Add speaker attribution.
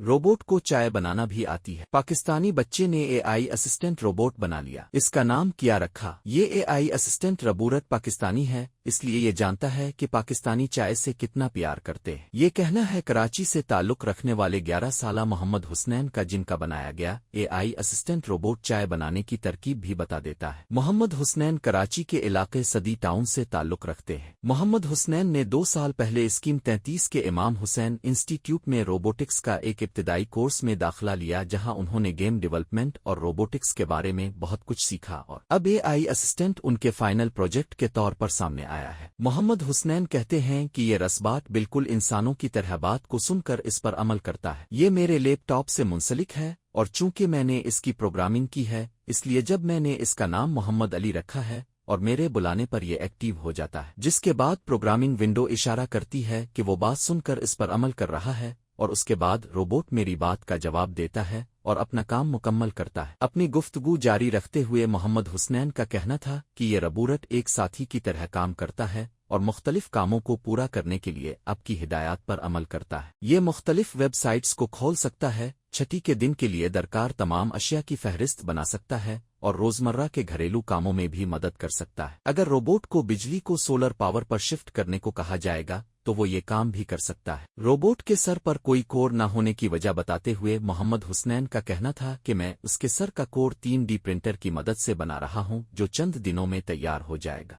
Speaker 1: Robot को चाय बनाना भी आती है। पाकिस्तानी बच्चे ने एआई असिस्टेंट रोबोट बना लिया। इसका नाम क्या रखा? ये एआई असिस्टेंट रबूरत पाकिस्तानी है, इसलिए ये जानता है कि पाकिस्तानी चाय से कितना प्यार करते हैं। ये कहना है कराची से ताल्लुक रखने वाले 11 साला मोहम्मद हुसनैन का, जिनका बनाया गया एआई असिस्टेंट रोबोट चाय बनाने की तरकीब भी बता देता है। मोहम्मद हुसनैन कराची के इलाके सदी टाउन से ताल्लुक रखते हैं। मोहम्मद हुसनैन ने 2 साल पहले स्कीम 33 के इमाम हुसैन इंस्टीट्यूट में रोबोटिक्स का एक इब्तिदाई कोर्स में दाखिला लिया, जहां उन्होंने गेम डेवलपमेंट और रोबोटिक्स के बारे में बहुत कुछ सीखा और अब एआई असिस्टेंट उनके फाइनल प्रोजेक्ट के तौर पर सामने आया है। मोहम्मद हुसनैन कहते हैं कि ये रसबात बिल्कुल इंसानों की तरह बात को सुनकर इस पर अमल करता है। ये मेरे लैपटॉप से मुंसलिक है और चूंकि मैंने इसकी प्रोग्रामिंग की है, इसलिए जब मैंने इसका नाम मोहम्मद अली रखा है और मेरे बुलाने पर यह एक्टिव हो जाता है, जिसके बाद प्रोग्रामिंग विंडो इशारा करती है कि वो बात सुनकर इस पर अमल कर रहा है और उसके बाद रोबोट मेरी बात का जवाब देता है और अपना काम मुकम्मल करता है। अपनी गुफ्तगू जारी रखते हुए मोहम्मद हुसनैन का कहना था कि ये रबूरत एक साथी की तरह काम करता है और मुख्तलिफ कामों को पूरा करने के लिए आपकी हिदायत पर अमल करता है। ये मुख्तलिफ वेबसाइट्स को खोल सकता है, छठी के दिन के लिए दरकार तमाम अशिया की फहरिस्त बना सकता है और रोजमर्रा के घरेलू कामों में भी मदद कर सकता है। अगर रोबोट को बिजली को सोलर पावर पर शिफ्ट करने को कहा जाएगा तो वो ये काम भी कर सकता है। रोबोट के सर पर कोई कोर न होने की वजह बताते हुए मोहम्मद हुसनैन का कहना था कि मैं उसके सर का कोर 3D प्रिंटर की मदद से बना रहा हूं, जो चंद दिनों में तैयार हो जाएगा।